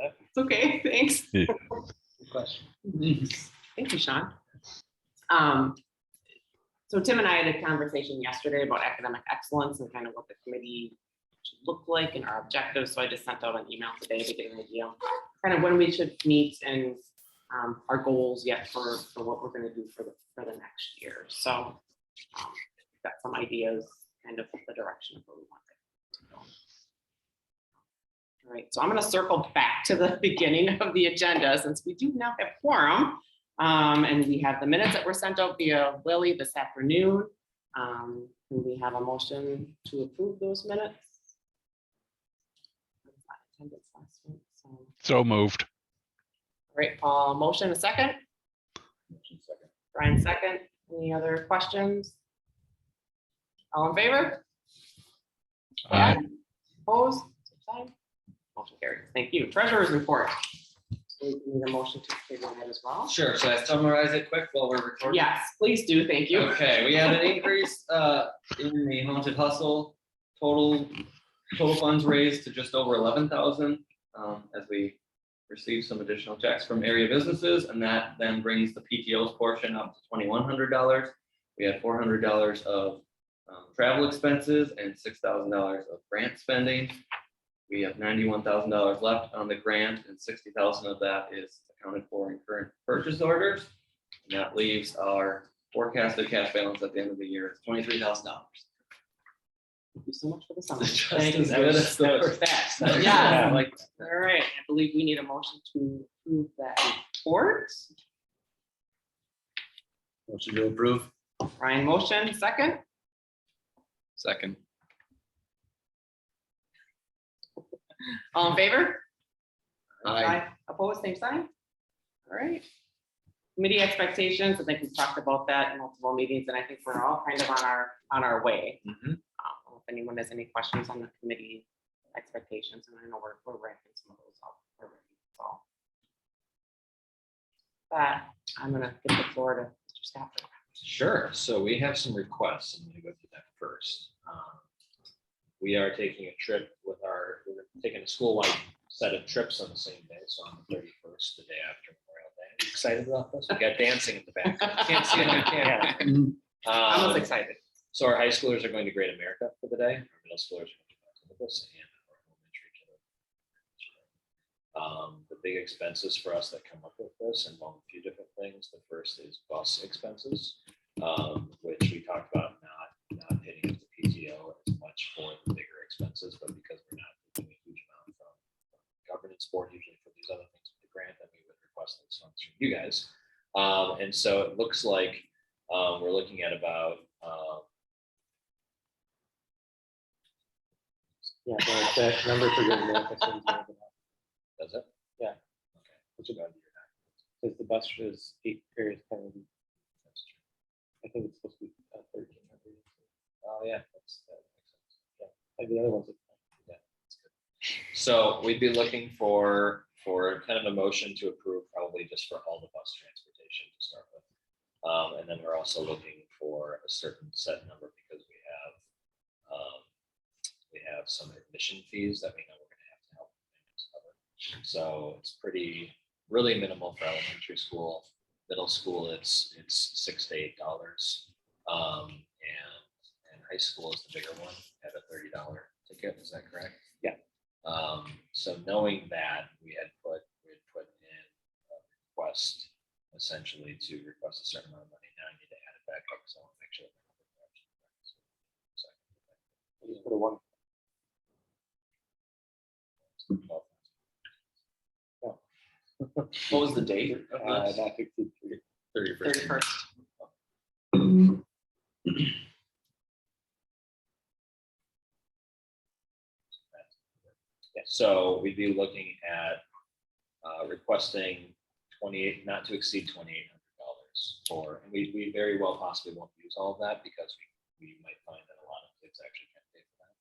that. It's okay, thanks. Yeah. Good question. Thank you, Sean. So Tim and I had a conversation yesterday about academic excellence and kind of what the committee should look like and our objectives. So I just sent out an email today to get an idea of kind of when we should meet and our goals yet for what we're going to do for the next year. So got some ideas, kind of the direction of where we want it to go. All right, so I'm going to circle back to the beginning of the agenda since we do now have quorum. And we have the minutes that were sent out via Lily this afternoon. And we have a motion to approve those minutes. So moved. All right, Paul, motion a second. Brian, second. Any other questions? All in favor? Aye. Opposed? Same sign. Motion carries. Thank you. Treasurer's report. So we need a motion to table that as well. Sure, so I summarize it quick while we're recording? Yes, please do. Thank you. Okay, we had an increase in the Haunted Hustle, total funds raised to just over 11,000 as we received some additional checks from area businesses, and that then brings the PTO's portion up to $2,100. We had $400 of travel expenses and $6,000 of grant spending. We have $91,000 left on the grant, and $60,000 of that is accounted for in current purchase orders. And that leaves our forecasted cash balance at the end of the year is $23,000. Thank you so much for the summary. Just as good as the first fast. Yeah. Like, All right, I believe we need a motion to approve that report. motion to approve. Ryan, motion, second. Second. All in favor? Aye. Opposed, same sign? All right. Committee expectations, I think we've talked about that in multiple meetings, and I think we're all kind of on our way. If anyone has any questions on the committee expectations, and I know we're wrapping some of those up already. So that I'm gonna give the floor to Mr. Stafford. Sure. So we have some requests. I'm going to go through that first. We are taking a trip with we're taking a school-wide set of trips on the same day. So on the 31st, the day after Memorial Day. Are you excited about this? We got dancing in the back. Can't see it on camera. I was excited. So our high schoolers are going to Great America for the day. Our middle schoolers are going to Columbus and our elementary children. The big expenses for us that come up with this involve a few different things. The first is bus expenses, which we talked about not hitting the PTO as much for the bigger expenses, but because we're not doing a huge amount from governance board, usually for these other things with the grant, that we would request those funds from you guys. And so it looks like we're looking at about Yeah, the exact number for your America seems to be about. does it? Yeah. Okay. What's it going to be? Because the bus is 8 periods kind of. I think it's supposed to be 13. Oh, yeah. That makes sense. Yeah, like the other ones. Yeah, that's good. So we'd be looking for kind of a motion to approve probably just for all the bus transportation to start with. And then we're also looking for a certain set number because we have some admission fees that we know we're going to have to help families cover. So it's really minimal for elementary school. Middle school, it's $6 to $8. And high school is the bigger one at a $30 ticket. Is that correct? Yeah. So knowing that, we had put in a request essentially to request a certain amount of money. Now I need to add it back up, so I want to make sure. Just put a one. What was the date of this? Not 63. 31st. 31st. Yeah, so we'd be looking at requesting not to exceed $2,800 for, and we very well possibly won't use all of that because we might find that a lot of kids actually can't pay for that.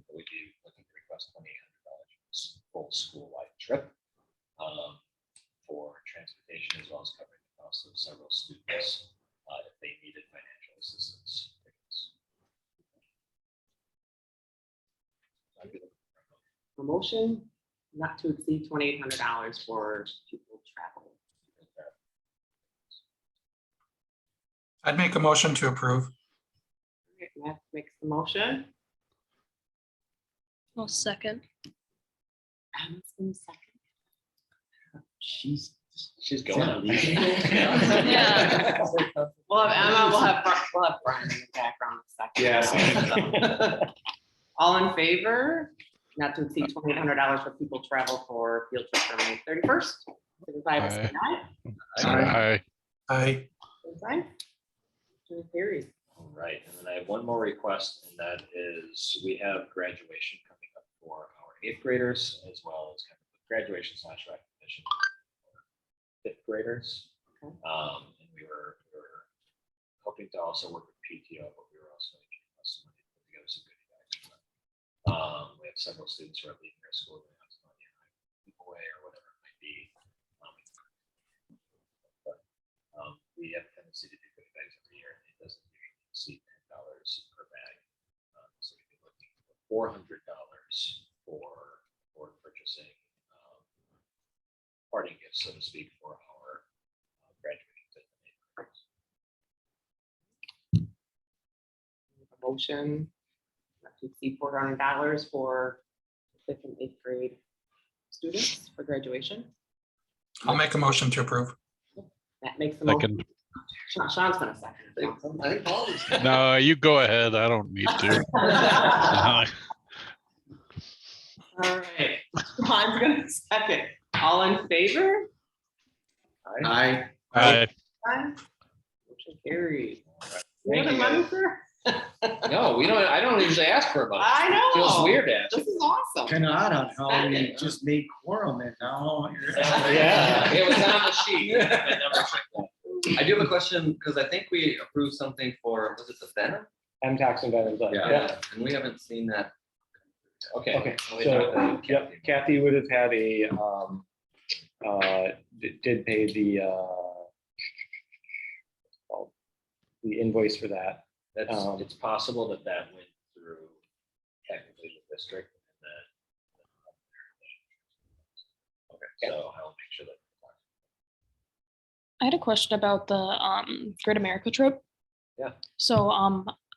But we'd be looking to request $2,800 for a full school-wide trip for transportation as well as covering the cost of several students if they needed financial assistance. A motion, not to exceed $2,800 for pupil travel. I'd make a motion to approve. Matt makes the motion. I'll second. Adam's in second. She's going on. Yeah. We'll have Emma, we'll have Brian in the background in a second. Yes. All in favor, not to exceed $2,800 for people travel for field trip from May 31st. Signify by saying aye. Aye. Same sign. Motion carries. All right, and then I have one more request, and that is, we have graduation coming up for our 8th graders, as well as kind of graduation / recognition for 5th graders. Okay. And we were hoping to also work with PTO, but we were also going to some money to put together some good things. We have several students who are leaving their school, going out to money away or whatever it might be. We have a tendency to do good bags every year, and it doesn't usually exceed $10 per bag. So we'd be looking for $400 for purchasing parting gifts, so to speak, for our graduating. A motion not to exceed $400 for 5th and 8th grade students for graduation. I'll make a motion to approve. That makes the motion. Second. Sean's gonna second. I think Paul is. No, you go ahead. I don't need to. All right, Sean's gonna second. All in favor? Aye. Aye. Aye. Motion carried. You have the money, sir? No, I don't usually ask for a bunch. I know. Feels weird to ask. This is awesome. Kind of odd on how we Second. just made quorum and now you're. Yeah, it was on the sheet. I never checked that. I do have a question, because I think we approved something for, was it the Venom? MTAX and Veterans. Yeah. And we haven't seen that. Okay. Okay, Well, we so, talked to yep, Kathy would have had a, did pay the invoice for that. That's, Um, it's possible that went through technically the district and then. Okay, so I'll make sure that. I had a question about the Great America trip. Yeah. So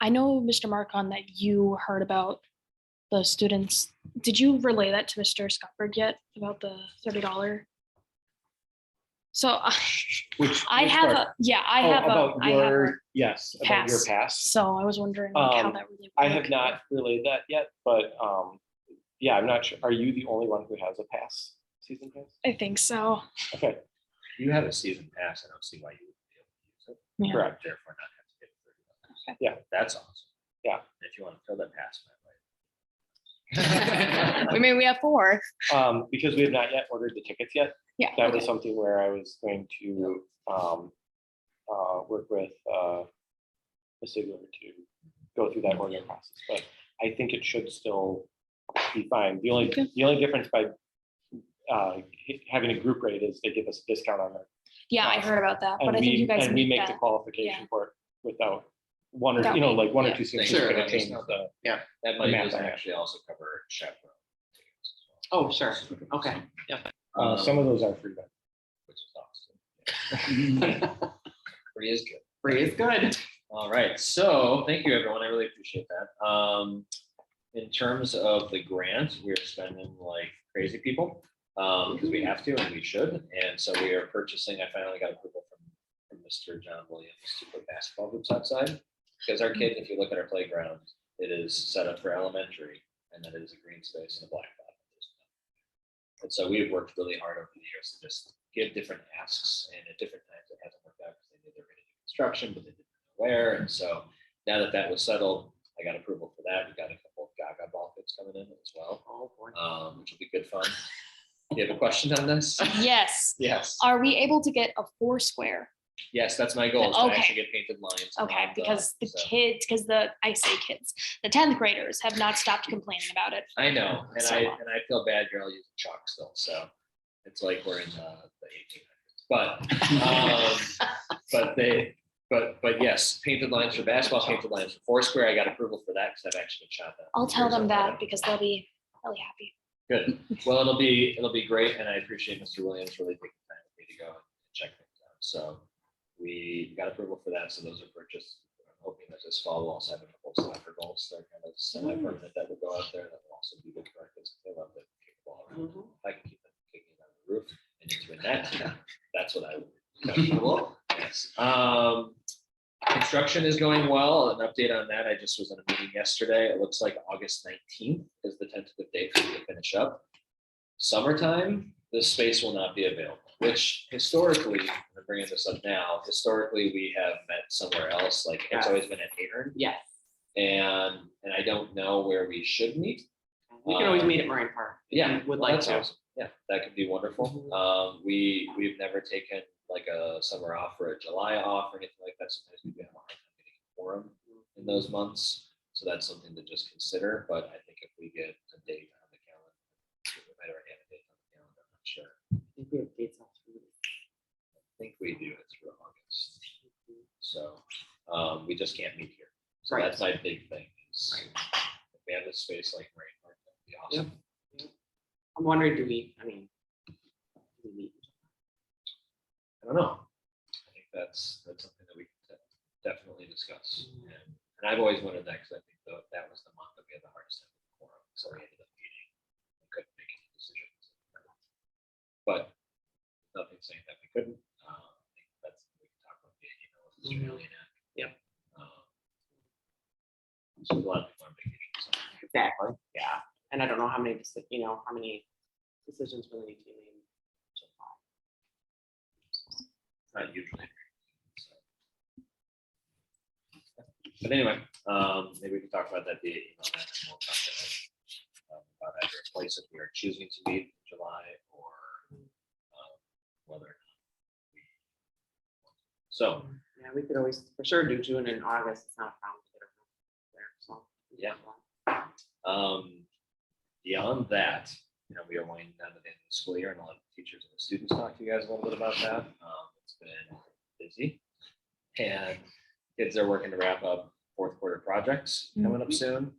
I know, Mr. Marcon, that you heard about the students. Did you relay that to Mr. Scufford yet about the $30? So Which I which have part? a, yeah, I Oh, have about a your, yes, about your pass. pass. So I was wondering like, how Um, that really. I have worked. not relayed that yet, but yeah, I'm not sure. Are you the only one who has a pass, season pass? I think so. Okay, You have a season pass. I don't see why you wouldn't be able to use it. Yeah. correct. Therefore not have to get $30. Okay. Yeah. That's awesome. Yeah. If you want to fill that pass, my way. I mean, we have 4. Because we have not yet ordered the tickets yet. Yeah. That was okay. something where I was going to work with Ms. Ziegler to go through that ordering process, but I think it should still be fine. The only difference by having a group rate is they give us a discount on it. Yeah, I heard about that, but I think you guys and we need make the that. qualification for it without one or, Without you know, me. like one or Yeah. two students Sure, are gonna that change makes the. That money math doesn't on it. actually also cover chaperone tickets as well. Oh, sure. Okay. Yep. Some of those are free. But Which is awesome. Free is good. Free is good. All right, so thank you, everyone. I really appreciate that. In terms of the grant, we're spending like crazy people because we have to and we should. And so we are purchasing, I finally got approval from Mr. John Williams to put basketball hoops outside. Because our kids, if you look at our playground, it is set up for elementary and then it is a green space and a blackboard. And so we've worked really hard over the years to just give different asks, and at different times it hasn't worked out because they knew they were going to do construction, but they didn't know where. And so now that that was settled, I got approval for that. We got a couple of Gaga ball pits coming in as well, Oh, boy. which will be good fun. You have a question on this? Yes. Yes. Are we able to get a 4 square? Yes, that's my goal, is to Okay. actually get painted lines. Okay, around because the so- kids, I say kids, the 10th graders have not stopped complaining about it. I know, and So- I feel bad. You're all using chalk still, so it's like we're in the 1800s. But yes, painted lines for basketball, painted lines for Foursquare. I got approval for that because I've actually been shot that. I'll tell years them ago. that because they'll be really happy. Good. Well, it'll be great, and I appreciate Mr. Williams really taking time with me to go and check things out. So we got approval for that, so those are purchased. I'm hoping that this fall we'll also have a couple of soccer goals that are kind of semi-permanent that will go out there. That will also be good for our kids. They love to kick the ball around. Mhm. If I can keep them kicking on the roof and into a net, that's what I would. Well, Yes. Construction is going well. An update on that. I just was in a meeting yesterday. It looks like August 19th is the tentative date for me to finish up. Summertime, this space will not be available, which historically, I'm bringing this up now, historically, we have met somewhere else. Like it's always been at Aaron. Yes, And I don't know where we should meet. we can always meet at Marine Park. if Yeah, you Would well, like that's to. awesome. Yeah, that could be wonderful. Mhm. We've never taken like a summer off or a July off or anything like that. Sometimes we do have a hard time getting a quorum in those months. So that's something to just consider. But I think if we get a date on the calendar, we might already have a date on the calendar. I'm not sure. I think we have dates off too. I think we do it through August. So we just can't meet here. So Right. that's my big thing. Is Right. if we have this space like Marine Park, that'd be awesome. I'm wondering, do we meet? I don't know. I think that's something that we can definitely discuss. And I've always wanted that because I think that was the month that we had the hardest time with the quorum. So we ended up meeting and couldn't make any decisions. But nothing saying that we couldn't. I think that's something we can talk about via email with Mr. Mhm. Elianak. Yep. So a lot of people on vacation. So Exactly, yeah. And I don't know how many, how many decisions really need to be made. in July. it's not usually. So. But anyway, maybe we can talk about that via email then, and we'll talk about either a place if we are choosing to meet in July or whether or not we. So, Yeah, we could always, for sure, do June and August. It's not a problem to get around there, so. Yeah. Beyond that, we are winding down to the end of the school year, and I'll have the teachers and the students talk to you guys a little bit about that. It's been busy, and kids are working to wrap up fourth quarter projects coming up soon.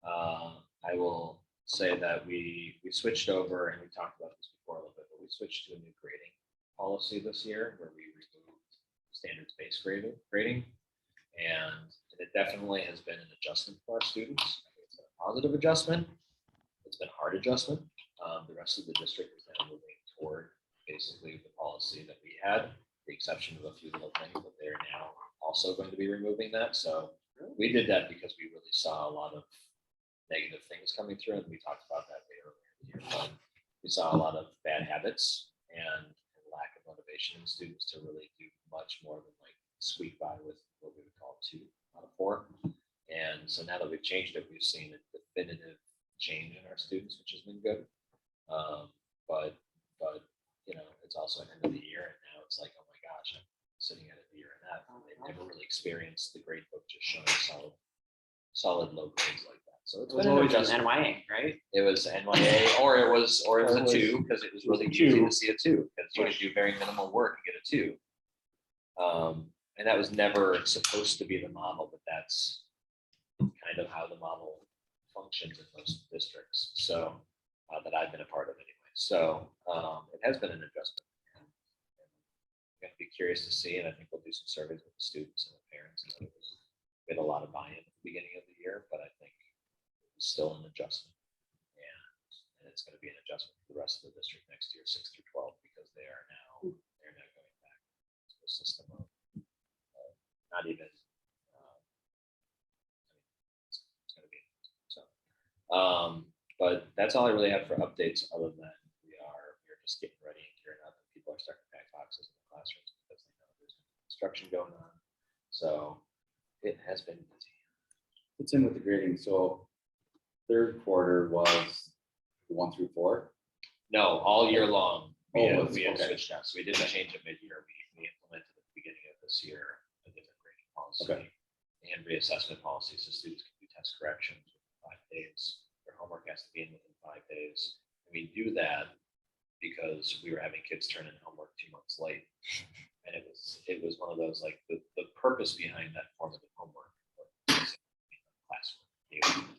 I will say that we switched over, and we talked about this before a little bit, but we switched to a new grading policy this year where we removed standards-based grading. And it definitely has been an adjustment for our students. I think it's been a positive adjustment. It's been a hard adjustment. The rest of the district is now moving toward basically the policy that we had, the exception of a few little things, but they're now also going to be removing that. So we did that because we really saw a lot of negative things coming through, and we talked about that later in the year. But we saw a lot of bad habits and lack of motivation in students to really do much more than like squeak by with what we would call 2 out of 4. And so now that we've changed it, we've seen a definitive change in our students, which has been good. But it's also an end of the year, and now it's like, oh my gosh, I'm sitting at a year and that. They've never really experienced the grade book just showing solid low grades like that. So it's It was been an always an adjustment. NYA, right? It was NYA, or it was a 2 because it was really a easy 2. to see a 2 because you could do very minimal work and get a 2. And that was never supposed to be the model, but that's kind of how the model functions in most districts. So that I've been a part of anyway. So it has been an adjustment. And I'm going to be curious to see, and I think we'll do some surveys with the students and the parents. And we had a lot of buy-in at the beginning of the year, but I think it's still an adjustment. And it's going to be an adjustment for the rest of the district next year, 6 through 12, because they're now going back to a system of not even. It's going to be so. But that's all I really have for updates. Other than we're just getting ready and gearing up, and people are starting to pack boxes in the classrooms because they know there's construction going on. So it has been busy. It's in with the grading. So third quarter was 1 through 4. No, all year long. We Oh, have okay. switched out. So we didn't change it mid-year. We implemented at the beginning of this year a different grading policy Okay. and reassessment policy, so students can do test corrections within 5 days. Their homework has to be in within 5 days. And we do that because we were having kids turn in homework 2 months late. And it was one of those, like, the purpose behind that formative homework classroom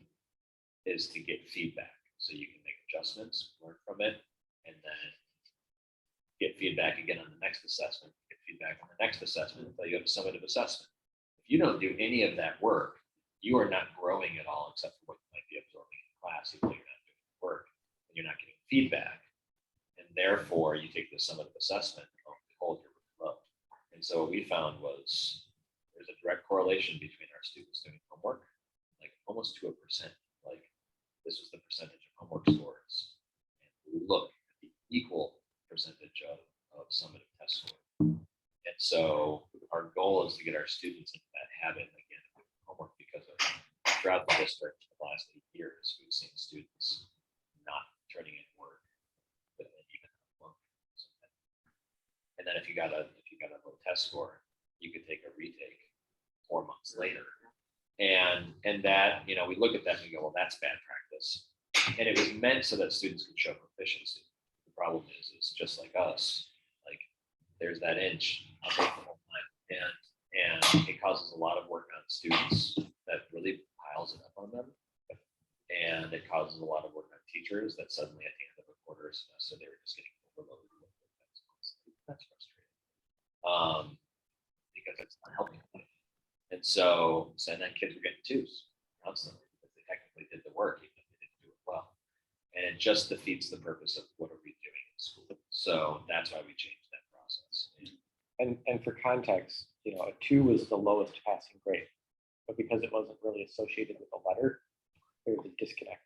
is to get feedback. so you can make adjustments, learn from it, and then get feedback again on the next assessment, get feedback on the next assessment until you have a summative assessment. If you don't do any of that work, you are not growing at all except for what you might be absorbing in class, even though you're not doing the work, and you're not getting feedback. And therefore, you take the summative assessment, and lo and behold, you're really low. And so what we found was there's a direct correlation between our students doing homework, like almost to a percent. Like this was the percentage of homework scores. And we look at the equal percentage of summative test score. And so our goal is to get our students into that habit again of doing homework, because of throughout the district for the last 8 years, we've seen students not turning in work, but then even homework. And then if you got a low test score, you could take a retake 4 months later. And that, you know, we look at that and we go, well, that's bad practice. And it was meant so that students could show proficiency. The problem is just like us, like there's that inch up the whole time. And it causes a lot of work on students that really piles it up on them. And it causes a lot of work on teachers that suddenly at the end of a quarter semester, they were just getting overloaded with work. That's frustrating. Because it's not helping them. And so then kids were getting twos constantly because they technically did the work, even if they didn't do it well. And it just defeats the purpose of what are we doing in school. So that's why we changed that process. And for context, you know, a 2 was the lowest passing grade, but because it wasn't really associated with a letter, there was a disconnect.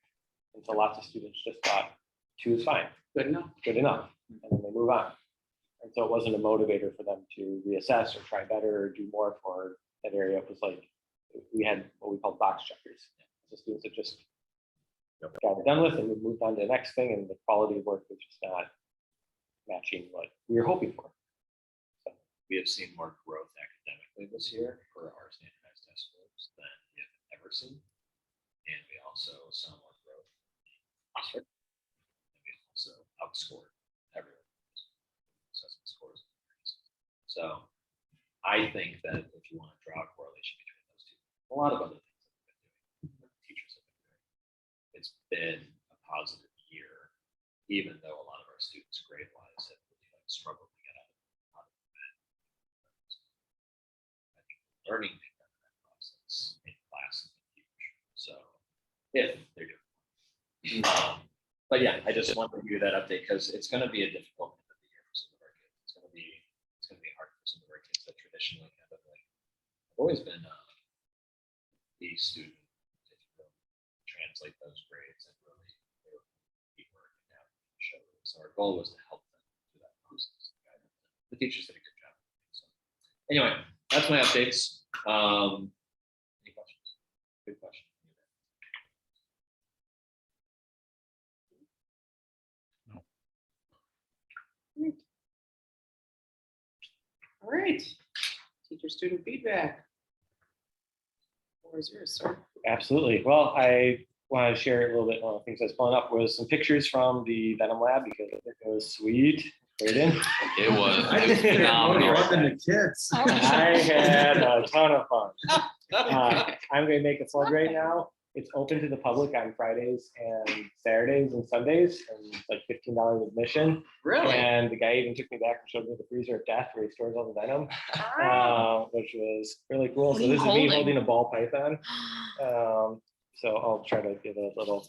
And so lots of students just thought 2 is fine, Good enough. good enough, and then they move on. And so it wasn't a motivator for them to reassess or try better or do more for that area. It was like, we had what we called box checkers. So students that just got it done with and we moved on to the next thing, and the quality of work was just not matching what we were hoping for. We have seen more growth academically this year for our standardized test scores than we have ever seen. And we also saw more growth in district. And we also outscored everyone. Assessment scores. So I think that if you want to draw a correlation between those two, a lot of other things that we've been doing, teachers have been doing, it's been a positive year, even though a lot of our students grade-wise have really struggled to get out of it. I think learning things out of that process in class is huge. So if they're doing but yeah, I just wanted to give you that update because it's going to be a difficult end of the year for some of our kids. It's going to be hard for some of our kids that traditionally have always been the student to translate those grades and really keep working out. So our goal was to help them through that process. The teachers did a good job. So anyway, that's my updates. Any questions? Good question. All right. Teacher student feedback. Where's yours, sir? Absolutely. Well, I want to share a little bit. One of the things I was pulling up was some pictures from the Venom Lab because it was sweet. Right in. It was I just did phenomenal. more than the kids. I had a ton of fun. I'm going to make a plug right now. It's open to the public on Fridays and Saturdays and Sundays, and it's like $15 admission. Really? And the guy even took me back and showed me the freezer of death where he stores all the venom, which was really cool. What So are you this is me holding? holding a ball python. So I'll try to give a little,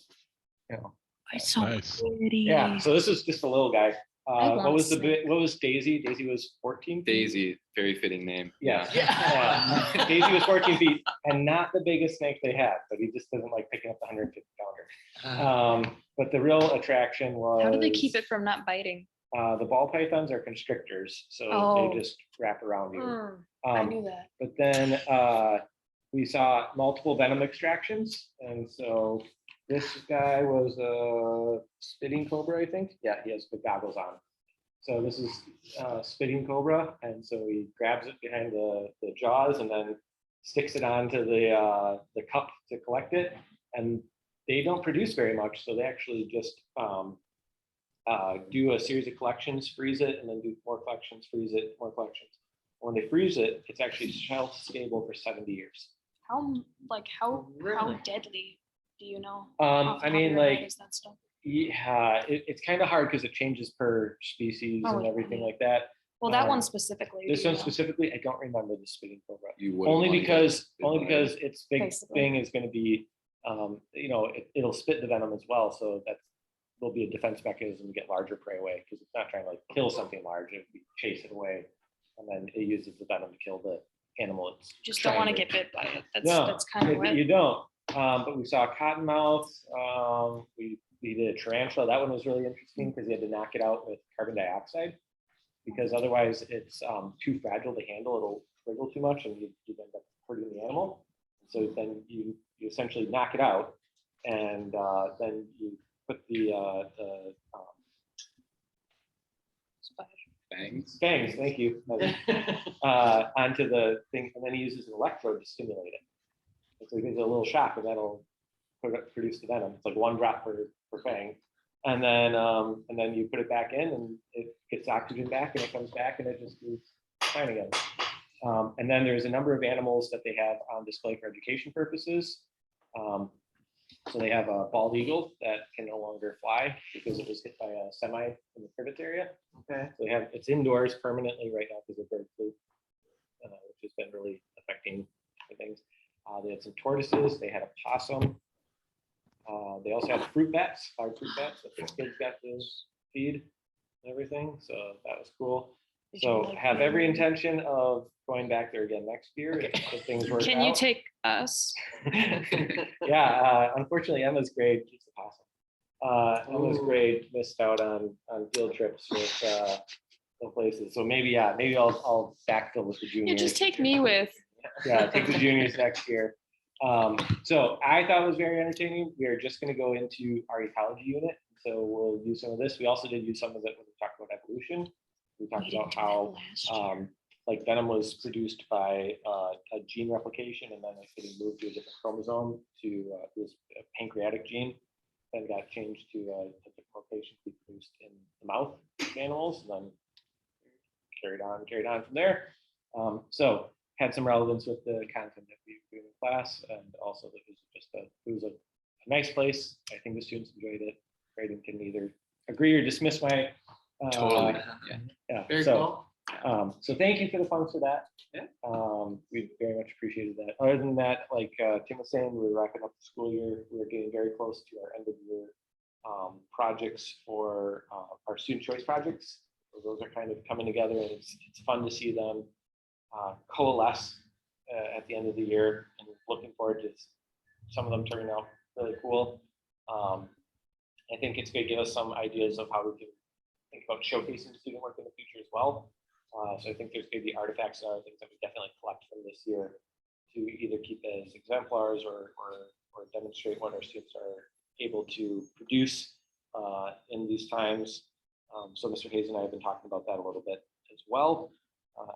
you know. It's so Nice. pretty. Yeah. So this is just a little guy. I What was want what was Daisy? Daisy was 14 feet? Daisy, very fitting name. Yeah. Yeah. Yeah. Daisy was 14 feet and not the biggest snake they had, but he just doesn't like picking up the 150 pounder. But the real attraction was. How do they keep it from not biting? The ball pythons are constrictors, so Oh. they just wrap around you. I Um, knew that. But then we saw multiple venom extractions. And so this guy was a spitting cobra, I think. Yeah, he has the goggles on. So this is spitting cobra. And so he grabs it behind the jaws and then sticks it onto the cup to collect it. And they don't produce very much. So they actually just do a series of collections, freeze it, and then do more collections, freeze it, more collections. When they freeze it, it's actually shelf stable for 70 years. How Really? how deadly Do you know? I off the top of mean, your head, like, is that stuff? yeah, it's kind of hard because it changes per species Oh, and yeah, everything yeah. like that. Well, that one um, specifically. This do you one know? specifically, I don't remember the spitting cobra. You wouldn't Only wanna get because, bit only by because it. its big Basically. thing is gonna be, it'll spit the venom as well, so that's, will be a defense mechanism to get larger prey away, because it's not trying to like kill something large, it chase it away, and then it uses the venom to kill the animal it's Just don't want to trying get bit by it. No, That's kind of what. you don't. But we saw cottonmouth, we did a tarantula, that one was really interesting, because you had to knock it out with carbon dioxide, because otherwise it's too fragile to handle, it'll wriggle too much, and you end up hurting the animal. So then you essentially knock it out, and then you put the Bangs. fangs, thank you, onto the thing, and then he uses an electrode to stimulate it. And so he gives it a little shock, and that'll produce the venom. It's like 1 drop per fang. And then you put it back in, and it gets oxygen back, and it comes back, and it just is fine again. And then there's a number of animals that they have on display for education purposes. So they have a bald eagle that can no longer fly because it was hit by a semi in the privet area. Okay. So they have, it's indoors permanently right now because of bird flu, which has been really affecting things. They had some tortoises, they had a possum. They also had fruit bats, large fruit bats that the kids got to feed and everything. So that was cool. Did you So like have the- every intention of going back there again next year if things work out. Can you take us? Yeah, unfortunately Emma's grade keeps the possum. Emma's grade missed out on field trips with some places. So maybe I'll backfill with the juniors. You just take me with. Yeah, take the juniors next year. So I thought it was very entertaining. We are just going to go into our ecology unit. So we'll use some of this. We also did use some of it when we talked about evolution. We talked about how like venom was produced by a gene replication, and then it's getting moved to a different chromosome to this pancreatic gene, then got changed to a different location to be produced in the mouth of animals, and then carried on from there. So had some relevance with the content that we do in class, and also that it was a nice place. I think the students enjoyed it. Braden can either agree or dismiss my Totally. Yeah. yeah. Very So cool. so thank you for the funds for that. Yeah. We very much appreciated that. Other than that, like Tim was saying, we're wrapping up the school year. We're getting very close to our end of year projects for our student choice projects. So those are kind of coming together, and it's fun to see them coalesce at the end of the year, and looking forward to some of them turning out really cool. I think it's going to give us some ideas of how we can think about showcasing student work in the future as well. So I think there's going to be artifacts and other things that we definitely collect from this year to either keep as exemplars or demonstrate what our students are able to produce in these times. So Mr. Hayes and I have been talking about that a little bit as well.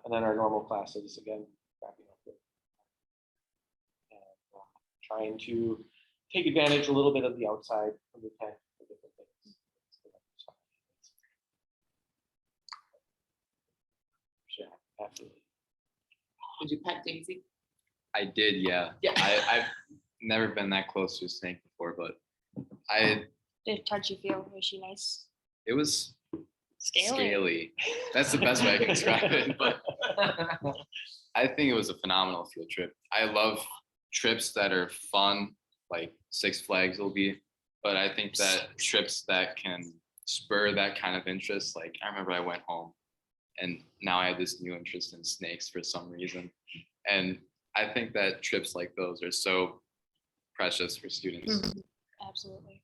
And then our normal classes, again, wrapping up with trying to take advantage a little bit of the outside of the tent for different things. Sure, absolutely. Did you pet Daisy? I did, yeah. Yeah. I've never been that close to a snake before, but Did touchy feel? Was she nice? it was Scaly. scaly. That's the best way I can describe it. But I think it was a phenomenal field trip. I love trips that are fun, like Six Flags will be. But I think that trips that can spur that kind of interest, like I remember I went home and now I have this new interest in snakes for some reason. And I think that trips like those are so precious for students. Mhm. Absolutely.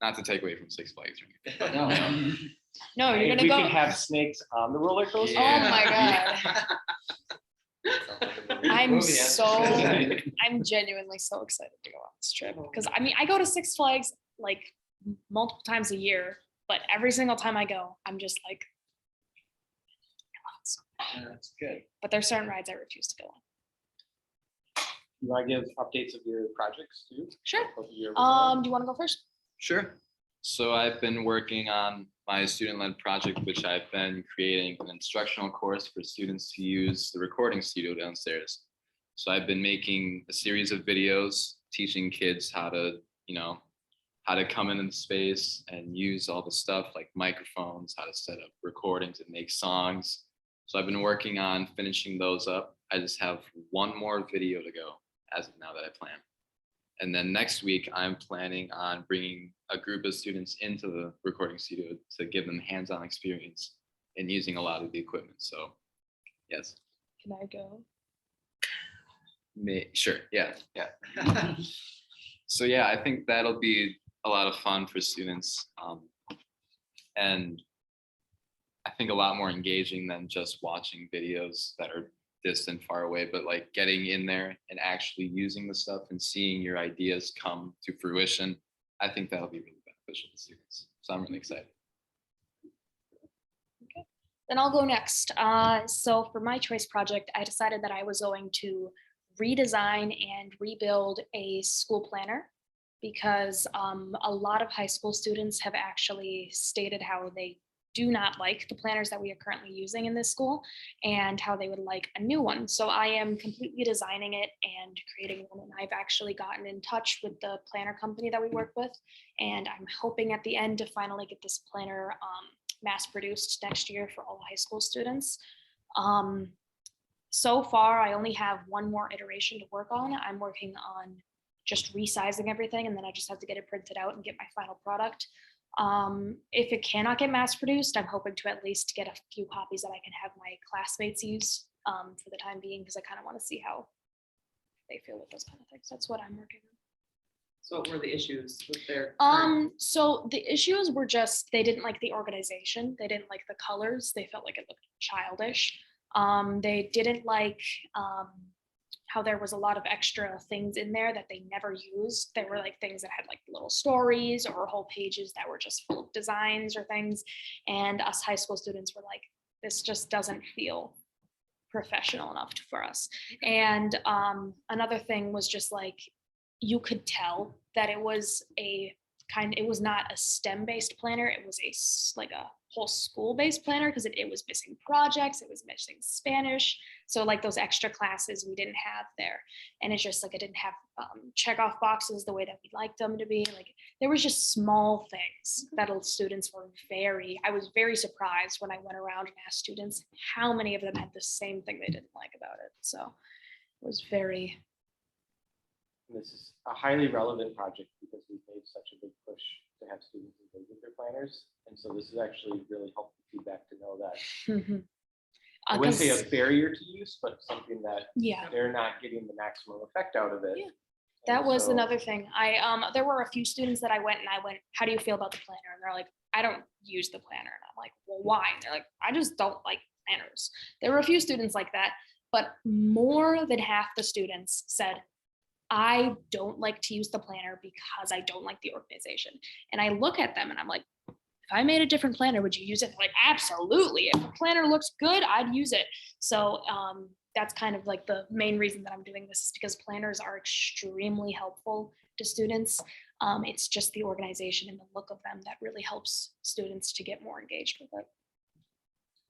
Not to take away from Six Flags or anything. But no, No, you're If gonna we go. can have snakes on the roller coaster. Oh my God. I'm Movie, yeah. so, I'm genuinely so excited to go on this trip because I mean, I go to Six Flags like multiple times a year, but every single time I go, I'm just like, That's good. but there's certain rides I refuse to go on. You want to give updates of your projects too? Sure. Of your results? Do you want to go first? Sure. So I've been working on my student-led project, which I've been creating an instructional course for students to use the recording studio downstairs. So I've been making a series of videos teaching kids how to, how to come into the space and use all the stuff like microphones, how to set up recordings and make songs. So I've been working on finishing those up. I just have one more video to go as of now that I plan. And then next week, I'm planning on bringing a group of students into the recording studio to give them hands-on experience in using a lot of the equipment. So yes, Can I go? sure, yeah. So yeah, I think that'll be a lot of fun for students. And I think a lot more engaging than just watching videos that are distant, far away, but like getting in there and actually using the stuff and seeing your ideas come to fruition. I think that'll be really beneficial to students. So I'm really excited. Then I'll go next. So for my choice project, I decided that I was going to redesign and rebuild a school planner because a lot of high school students have actually stated how they do not like the planners that we are currently using in this school and how they would like a new one. So I am completely designing it and creating one. And I've actually gotten in touch with the planner company that we work with. And I'm hoping at the end to finally get this planner mass produced next year for all high school students. So far, I only have one more iteration to work on. I'm working on just resizing everything, and then I just have to get it printed out and get my final product. If it cannot get mass produced, I'm hoping to at least get a few copies that I can have my classmates use for the time being, because I kind of want to see how they feel with those kind of things. That's what I'm working on. So what were the issues with their? So the issues were just, they didn't like the organization. They didn't like the colors. They felt like it looked childish. They didn't like how there was a lot of extra things in there that they never used. There were like things that had like little stories or whole pages that were just full of designs or things. And us high school students were like, this just doesn't feel professional enough for us. And another thing was just like, you could tell that it was it was not a STEM-based planner. It was like a whole school-based planner because it was missing projects, it was missing Spanish. So like those extra classes we didn't have there. And it's just like, it didn't have check-off boxes the way that we'd like them to be. Like there was just small things that students were I was very surprised when I went around and asked students how many of them had the same thing they didn't like about it. So it was very. This is a highly relevant project because we've made such a big push to have students engage with their planners. And so this is actually really helpful feedback to know that. I wouldn't say a barrier to use, but something that they're not getting the maximum effect out of it. Yeah. That was another thing. There were a few students that I went, how do you feel about the planner? And they're like, I don't use the planner. And I'm like, well, why? And they're like, I just don't like planners. There were a few students like that, but more than half the students said, I don't like to use the planner because I don't like the organization. And I look at them and I'm like, if I made a different planner, would you use it? They're like, absolutely. If the planner looks good, I'd use it. So that's kind of like the main reason that I'm doing this, is because planners are extremely helpful to students. It's just the organization and the look of them that really helps students to get more engaged with it.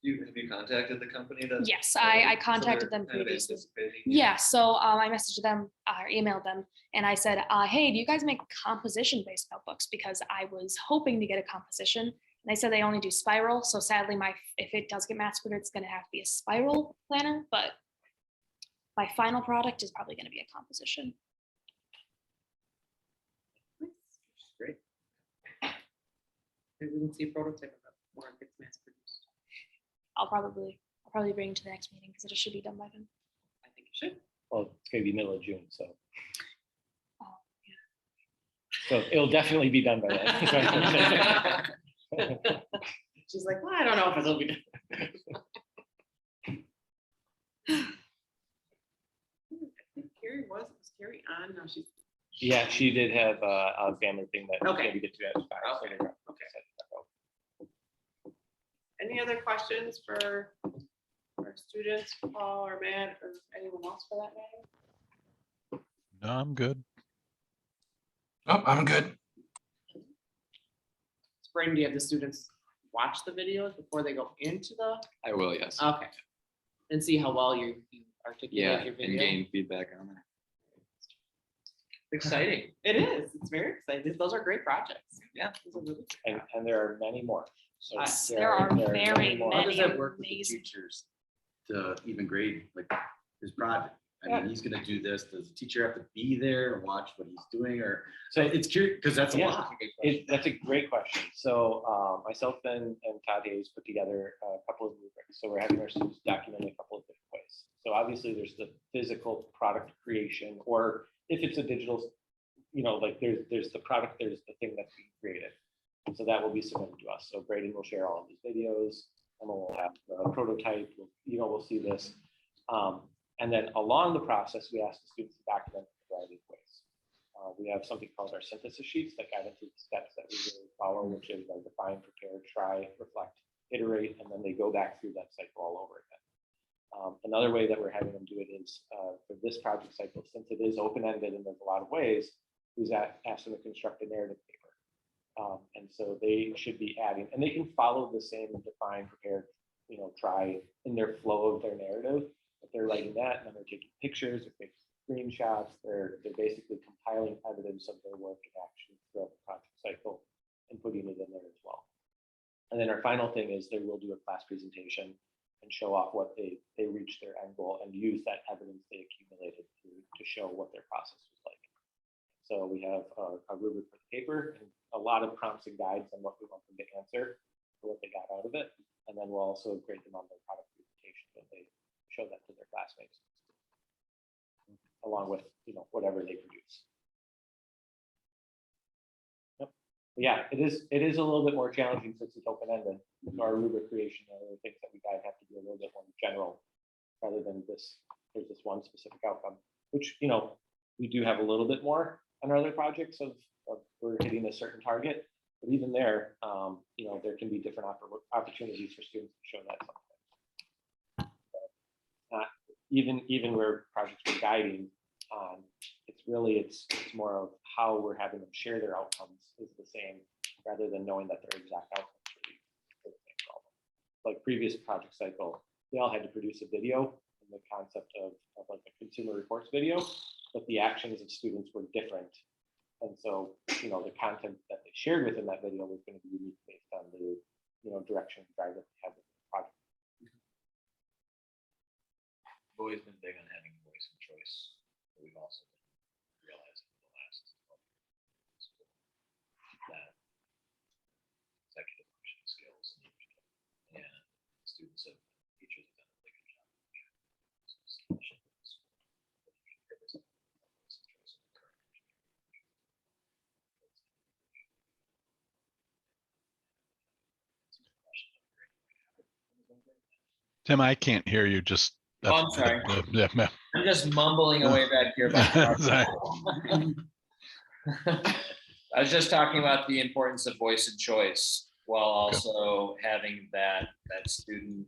Have you contacted the company? Yes, I contacted them previously. Yeah, so I messaged them or emailed them and I said, hey, do you guys make composition-based notebooks? Because I was hoping to get a composition. And they said they only do spiral. So sadly, if it does get mass produced, it's going to have to be a spiral planner. But my final product is probably going to be a composition. Great. Maybe we can see a prototype of it more if it's mass produced. I'll probably bring it to the next meeting because it should be done by then. I think you should. Well, it's gonna be middle of June, so. Oh, So it'll definitely be done by then. She's like, well, I don't know if it'll be done. I think Carrie was Carrie on? No, she's. Yeah, she did have a family thing that Okay. maybe get to at 5. Okay. Any other questions for our students, Paul or Matt or anyone else for that matter? No, I'm good. Oh, I'm good. Spring, do you have the students watch the videos before they go into the? I will, yes. Okay. And see how well you articulate Yeah, your and video. gain feedback on that. Exciting. It is, it's very exciting. Those are great projects. Yeah. Those are really good And, projects. and there are many more. So Yes, there are many very more. How does many that work with the amazing. teachers to even grade like his project? I mean, he's gonna do this. Does the teacher have to be there and watch what he's doing, or So it's curious because that's a Yeah. lot. That's a great question. So myself and Todd Hayes put together a couple of rubrics. So we're having our students document in a couple of different ways. So obviously there's the physical product creation, or if it's a digital, like there's the product, there's the thing that's being created. So that will be submitted to us. So Braden will share all of these videos, and we'll have the prototype. We'll see this. And then along the process, we ask the students to document in a variety of ways. We have something called our synthesis sheets that guide them through the steps that we really follow, which is like define, prepare, try, reflect, iterate, and then they go back through that cycle all over again. Another way that we're having them do it is for this project cycle, since it is open-ended and there's a lot of ways, is ask them to construct a narrative paper. And so they should be adding, and they can follow the same define, prepare, try in their flow of their narrative. But they're writing that, and then they're taking pictures, they're taking screenshots, they're basically compiling evidence of their work and action throughout the project cycle and putting it in there as well. And then our final thing is they will do a class presentation and show off what they reached their end goal and use that evidence they accumulated to show what their process was like. So we have a rubric for the paper and a lot of prompts and guides on what we want them to answer for what they got out of it. And then we'll also grade them on their product presentation when they show that to their classmates, along with whatever they produce. Yep. But yeah, it is a little bit more challenging since it's open-ended. Our rubric creation and other things that we guys have to do a little bit more general rather than this. There's this one specific outcome, which we do have a little bit more on our other projects of we're hitting a certain target, but even there, there can be different opportunities for students to show that something. Even where projects we're guiding, it's more of how we're having them share their outcomes is the same, rather than knowing that their exact outcomes for the same problem. Like previous project cycle, they all had to produce a video in the concept of like a consumer reports video, but the actions of students were different. And so, the content that they shared within that video was going to be unique based on the, direction and drive that they have with the project. I've always been big on having voice and choice. But we've also been realizing in the last 12 years that executive functioning skills and students have teachers have done a really good job. Tim, I can't hear you. Just. Oh, I'm sorry. Yeah, I'm just mumbling away back here. About Sorry. I was just talking about the importance of voice and choice while also having that student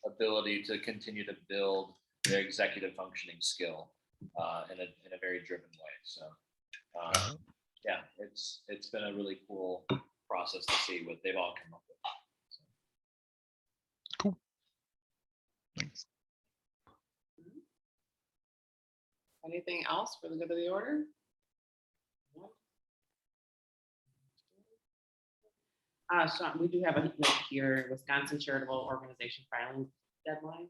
ability to continue to build their executive functioning skill in a very driven way. So yeah, it's been a really cool process to see what they've all come up with. Cool. Thanks. Anything else for the good of the order? Sean, we do have a note here, Wisconsin Charitable Organization filing deadline.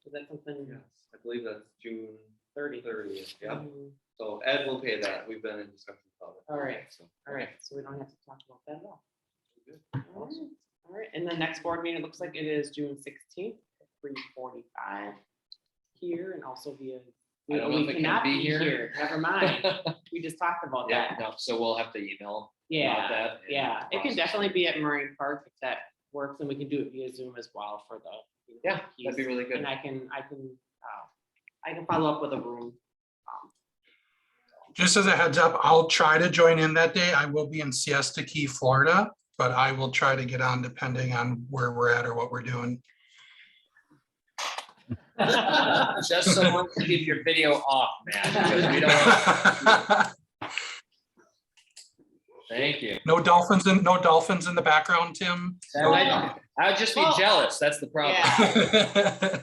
Is that something? Yes, I believe that's June 30. 30th. Yeah. Mhm. So Ed will pay that. We've been in discussion about it. All right. So, All right, so we don't have to talk about that at all. good. All right. All right, and the next board meeting, it looks like it is June 16th, at 3:45 here, and also via. I don't know we if it can cannot be here. Never mind. We just talked about Yeah, that. no, so we'll have to email. Yeah, that and yeah, it can process. definitely be at Marine Park if that works, and we can do it via Zoom as well for the. Yeah, that'd be really good. And I can follow up with a room. Just as a heads up, I'll try to join in that day. I will be in Siesta Key, Florida, but I will try to get on depending on where we're at or what we're doing. Just so to keep your video off, man, because we don't. Thank you. No dolphins in the background, Tim. I would just be Well, jealous. That's the problem. Yeah.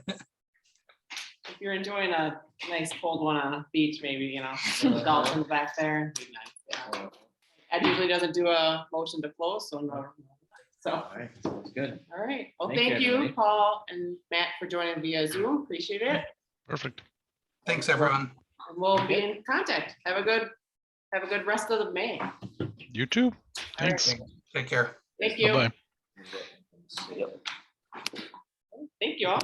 If you're enjoying a nice cold one on a beach, maybe, you know, dolphins back there. Be nice, yeah. Ed usually doesn't do a motion to close, so no. So, All right, sounds good. all right. Well, Thank you, thank you, everybody. Paul and Matt, for joining via Zoom. Appreciate it. Perfect. Thanks, everyone. And we'll be in contact. Have a good rest of the May. You too. All right. Thanks. Take care. Thank you. Bye-bye. Thank you all.